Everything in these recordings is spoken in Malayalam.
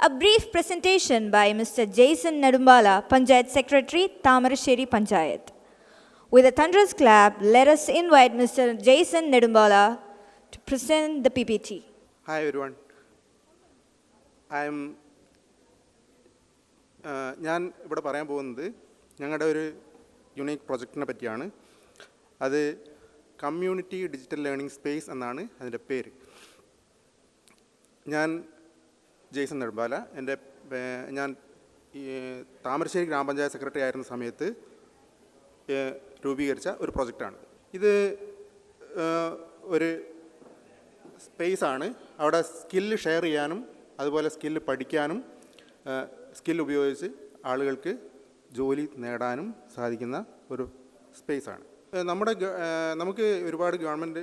A brief presentation by Mr. Jason Nedumbala, Panchayat Secretary, Tamarasheri Panchayat. With a thunderous clap, let us invite Mr. Jason Nedumbala to present the PPT. Hi everyone. ഞാൻ ഇവിടെ പറയാൻ പോകുന്നത് ഞങ്ങളുടെ ഒരു യുണീക്ക് പ്രൊജക്റ്റിനെ പറ്റിയാണ്. അത് കമ്മ്യൂണിറ്റി ഡിജിറ്റൽ ലേണിംഗ് സ്പേസ് എന്നാണ് അതിൻ്റെ പേര്. ഞാൻ ജെയ്സൺ നെടുമ്പാല. ഞാൻ താമരശ്ശേരി ഗ്രാമപഞ്ചായത്ത് സെക്രട്ടറി ആയിരുന്ന സമയത്ത് രൂപീകരിച്ച ഒരു പ്രൊജക്റ്റാണ് ഇത്. ഒരു സ്പേസാണ്. അവിടെ സ്കില്ല് ഷെയർ ചെയ്യാനും അതുപോലെ സ്കില്ല് പഠിക്കാനും സ്കിൽ ഉപയോഗിച്ച് ആളുകൾക്ക് ജോലി നേടാനും സാധിക്കുന്ന ഒരു സ്പേസാണ്. നമുക്ക് ഒരുപാട് ഗവൺമെൻറ്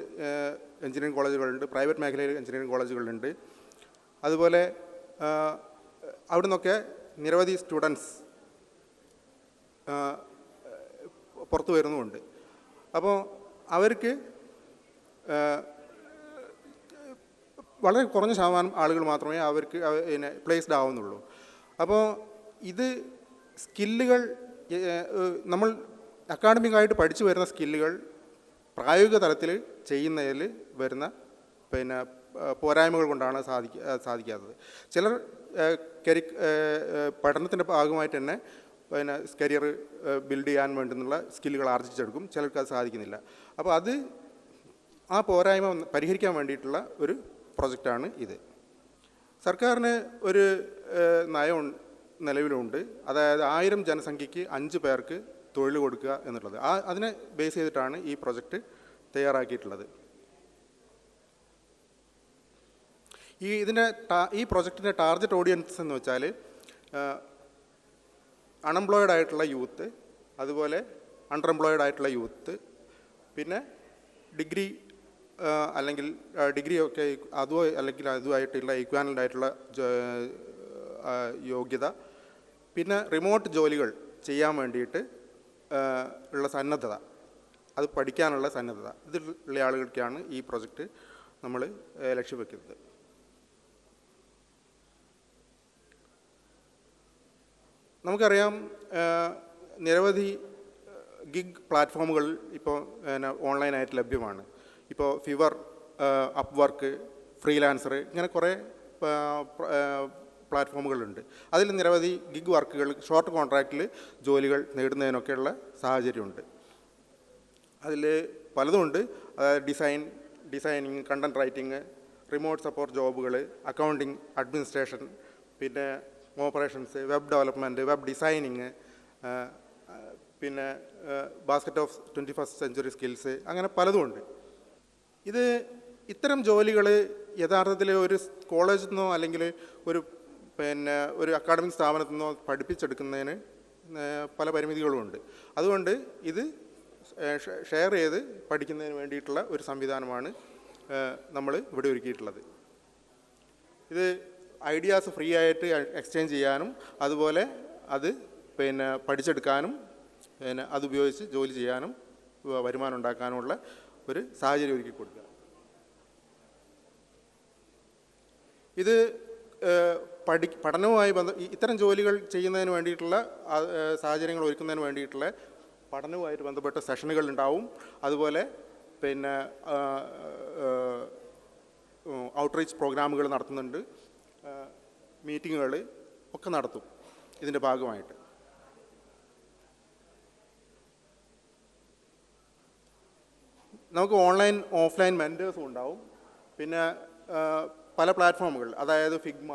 എഞ്ചിനീയറിംഗ് കോളേജുകളുണ്ട്, പ്രൈവറ്റ് മേഖലയിൽ എഞ്ചിനീയറിംഗ് കോളേജുകളുണ്ട്. അതുപോലെ അവിടെ നിന്നൊക്കെ നിരവധി സ്റ്റുഡൻസ് പുറത്തു വരുന്നുമുണ്ട്. അപ്പോൾ അവർക്ക് വളരെ കുറഞ്ഞ ശതമാനം ആളുകൾ മാത്രമേ അവർക്ക് പ്ലേസ്ഡ് ആവുന്നുള്ളൂ. അപ്പോൾ ഇത് സ്കില്ലുകൾ നമ്മൾ അക്കാഡമിക്കായിട്ട് പഠിച്ചു വരുന്ന സ്കില്ലുകൾ പ്രായോഗിക തലത്തിൽ ചെയ്യുന്നതിൽ വരുന്ന പോരായ്മകൾ കൊണ്ടാണ് സാധിക്കാത്തത്. ചിലർ പഠനത്തിൻ്റെ ഭാഗമായിട്ട് തന്നെ കരിയർ ബിൽഡ് ചെയ്യാൻ വേണ്ടുന്നുള്ള സ്കില്ലുകൾ ആർജിച്ചെടുക്കും, ചിലർക്ക് അത് സാധിക്കുന്നില്ല. അപ്പോൾ ആ പോരായ്മ പരിഹരിക്കാൻ വേണ്ടിയിട്ടുള്ള ഒരു പ്രൊജക്റ്റാണ് ഇത്. സർക്കാരിന് ഒരു നയം നിലവിലുണ്ട്. അതായത് 1000 ജനസംഖ്യയ്ക്ക് 5 പേർക്ക് തൊഴിൽ കൊടുക്കുക എന്നുള്ളത്. അതിനെ ബേസ് ചെയ്തിട്ടാണ് ഈ പ്രൊജക്റ്റ് തയ്യാറാക്കിയിട്ടുള്ളത്. ഈ പ്രൊജക്റ്റിൻ്റെ ടാർഗറ്റ് ഓഡിയൻസ് എന്ന് വെച്ചാൽ അൺഎംപ്ലോയിഡ് ആയിട്ടുള്ള യൂത്ത്, അതുപോലെ അണ്ടർഎംപ്ലോയിഡ് ആയിട്ടുള്ള യൂത്ത്, പിന്നെ ഡിഗ്രി അല്ലെങ്കിൽ ഡിഗ്രിയൊക്കെ അതുമായിട്ടുള്ള ഇക്വാലൻ്റ് ആയിട്ടുള്ള യോഗ്യത, പിന്നെ റിമോട്ട് ജോലികൾ ചെയ്യാൻ വേണ്ടിയിട്ട് ഉള്ള സന്നദ്ധത, അത് പഠിക്കാനുള്ള സന്നദ്ധത, ഇതിലുള്ള ആളുകൾക്കാണ് ഈ പ്രൊജക്റ്റ് നമ്മൾ ലക്ഷ്യം വയ്ക്കുന്നത്. നമുക്കറിയാം, നിരവധി ഗിഗ് പ്ലാറ്റ്ഫോമുകൾ ഇപ്പോൾ ഓൺലൈനായിട്ട് ലഭ്യമാണ്. ഇപ്പോൾ ഫിവർ, അപ്വർക്ക്, ഫ്രീലാൻസർ, ഇങ്ങനെ കുറേ പ്ലാറ്റ്ഫോമുകളുണ്ട്. അതിൽ നിരവധി ഗിഗ് വർക്കുകൾ, ഷോർട്ട് കോൺട്രാക്റ്റിൽ ജോലികൾ നേടുന്നതിനൊക്കെയുള്ള സാഹചര്യമുണ്ട്. അതിൽ പലതുമുണ്ട്. Designing, content writing, remote support ജോബുകൾ, അക്കൗണ്ടിങ്, അഡ്മിനിസ്ട്രേഷൻ, പിന്നെ operations, web development, web designing, പിന്നെ basket of 21st century skills, അങ്ങനെ പലതുമുണ്ട്. ഇത്തരം ജോലികൾ യഥാർത്ഥത്തിൽ ഒരു കോളേജിൽ നിന്നോ അല്ലെങ്കിൽ ഒരു അക്കാഡമിക് സ്ഥാപനത്തിൽ നിന്നോ പഠിപ്പിച്ചെടുക്കുന്നതിന് പല പരിമിതികളുമുണ്ട്. അതുകൊണ്ട് ഇത് ഷെയർ ചെയ്ത് പഠിക്കുന്നതിന് വേണ്ടിയിട്ടുള്ള ഒരു സംവിധാനമാണ് നമ്മൾ ഇവിടെ ഒരുക്കിയിട്ടുള്ളത്. ഇത് ഐഡിയാസ് ഫ്രീ ആയിട്ട് എക്സ്ചേഞ്ച് ചെയ്യാനും അതുപോലെ അത് പഠിച്ചെടുക്കാനും അതുപയോഗിച്ച് ജോലി ചെയ്യാനും വരുമാനം ഉണ്ടാക്കാനുമുള്ള ഒരു സാഹചര്യം ഒരുക്കി കൊടുക്കുക. ഇത് പഠനവുമായി ഇത്തരം ജോലികൾ ചെയ്യുന്നതിന് വേണ്ടിയിട്ടുള്ള സാഹചര്യങ്ങൾ ഒരുക്കുന്നതിന് വേണ്ടിയിട്ടുള്ള പഠനവുമായിട്ട് ബന്ധപ്പെട്ട സെഷനുകൾ ഉണ്ടാവും. അതുപോലെ ഔട്ട്റീച്ച് പ്രോഗ്രാമുകൾ നടത്തുന്നുണ്ട്, മീറ്റിങ്ങുകൾ ഒക്കെ നടത്തും ഇതിൻ്റെ ഭാഗമായിട്ട്. നമുക്ക് ഓൺലൈൻ ഓഫ്ലൈൻ മെൻറ്റേഴ്സും ഉണ്ടാവും. പിന്നെ പല പ്ലാറ്റ്ഫോമുകൾ, അതായത് Figma,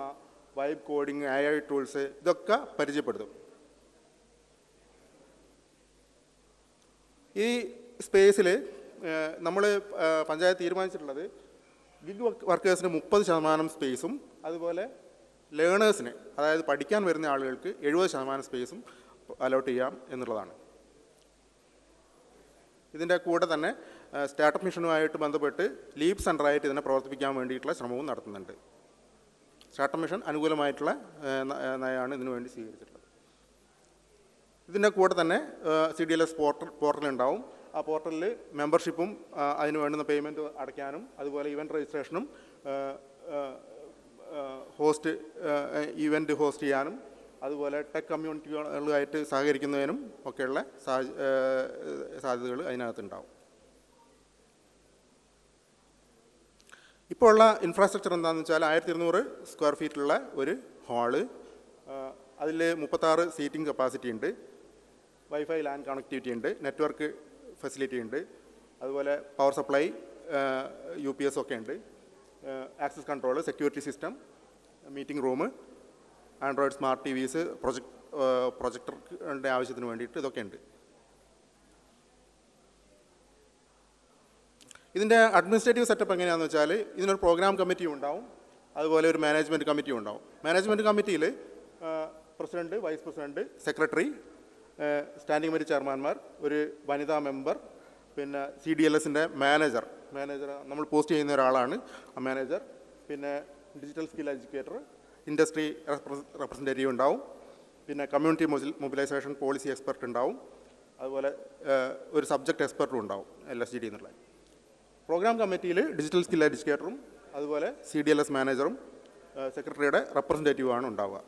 vibe coding, AI tools, ഇതൊക്കെ പരിചയപ്പെടുത്തും. ഈ സ്പേസിൽ നമ്മൾ പഞ്ചായത്ത് തീരുമാനിച്ചിട്ടുള്ളത് ഗിഗ് വർക്കേഴ്സിന് 30% സ്പേസും അതുപോലെ ലേണേഴ്സിന്, അതായത് പഠിക്കാൻ വരുന്ന ആളുകൾക്ക് 70% സ്പേസും അലോട്ട് ചെയ്യാം എന്നുള്ളതാണ്. ഇതിൻ്റെ കൂടെ തന്നെ സ്റ്റാർട്ടപ്പ് മിഷനുമായിട്ട് ബന്ധപ്പെട്ട് ലീപ് സെൻ്ററായിട്ട് ഇതിനെ പ്രവർത്തിപ്പിക്കാൻ വേണ്ടിയിട്ടുള്ള ശ്രമവും നടത്തുന്നുണ്ട്. സ്റ്റാർട്ടപ്പ് മിഷൻ അനുകൂലമായിട്ടുള്ള നയമാണ് ഇതിനു വേണ്ടി സ്വീകരിച്ചിട്ടുള്ളത്. ഇതിൻ്റെ കൂടെ തന്നെ CDLS പോർട്ടലുണ്ടാവും. ആ പോർട്ടലിൽ മെമ്പർഷിപ്പും അതിന് വേണ്ടുന്ന പേയ്മെൻറ്റ് അടയ്ക്കാനും അതുപോലെ ഇവൻറ്റ് രജിസ്ട്രേഷനും ഈവൻറ്റ് ഹോസ്റ്റ് ചെയ്യാനും അതുപോലെ ടെക് കമ്മ്യൂണിറ്റികളുമായിട്ട് സഹകരിക്കുന്നതിനും ഒക്കെയുള്ള സാധ്യതകൾ അതിനകത്തുണ്ടാവും. ഇപ്പോൾ ഉള്ള ഇൻഫ്രാസ്ട്രക്ചർ എന്താണെന്ന് വെച്ചാൽ 1200 സ്ക്വയർ ഫീറ്റുള്ള ഒരു ഹാള്, അതിൽ 36 സീറ്റിംഗ് കപ്പാസിറ്റി ഉണ്ട്, വൈഫൈ ലാൻ കണക്ടിവിറ്റി ഉണ്ട്, നെറ്റ്വർക്ക് ഫെസിലിറ്റി ഉണ്ട്, അതുപോലെ പവർ സപ്ലൈ UPS ഒക്കെ ഉണ്ട്, access control, security system, meeting room, Android smart TVs, പ്രൊജക്ടറിൻ്റെ ആവശ്യത്തിന് വേണ്ടിയിട്ട് ഇതൊക്കെ ഉണ്ട്. ഇതിൻ്റെ അഡ്മിനിസ്ട്രേറ്റീവ് സെറ്റപ്പ് എങ്ങനെയാണെന്ന് വെച്ചാൽ ഇതിനൊരു പ്രോഗ്രാം കമ്മിറ്റി ഉണ്ടാവും, അതുപോലെ ഒരു മാനേജ്മെൻറ്റ് കമ്മിറ്റി ഉണ്ടാവും. മാനേജ്മെൻറ്റ് കമ്മിറ്റിയിൽ president, vice president, secretary, standing committee ചെയർമാൻമാർ, ഒരു വനിതാ മെമ്പർ, പിന്നെ CDLSൻ്റെ മാനേജർ നമ്മൾ പോസ്റ്റ് ചെയ്യുന്ന ഒരാളാണ് ആ മാനേജർ, പിന്നെ digital skill educator, industry representative ഉണ്ടാവും, പിന്നെ കമ്മ്യൂണിറ്റി മൊബിലൈസേഷൻ പോളിസി എക്സ്പെർട്ട് ഉണ്ടാവും, അതുപോലെ ഒരു സബ്ജക്റ്റ് എക്സ്പെർട്ടും ഉണ്ടാവും LSGD എന്നുള്ള. പ്രോഗ്രാം കമ്മിറ്റിയിൽ ഡിജിറ്റൽ സ്കിൽ എഡ്യൂക്കേറ്ററും അതുപോലെ CDLS മാനേജറും സെക്രട്ടറിയുടെ റെപ്രസെൻറ്റേറ്റീവുമാണ് ഉണ്ടാവുക.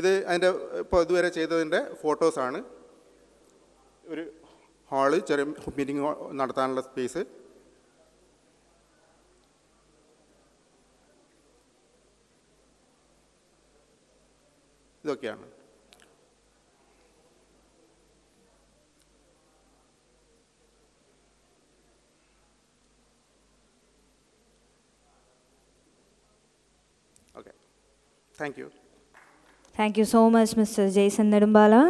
ഇത് അതിൻ്റെ ഇപ്പോൾ ഇതുവരെ ചെയ്തതിൻ്റെ ഫോട്ടോസാണ്. ഒരു ഹാള്, ചെറിയ മീറ്റിംഗ് നടത്താനുള്ള സ്പേസ്, ഇതൊക്കെയാണ്. Okay, thank you. Thank you so much, Mr. Jason Nedumbala.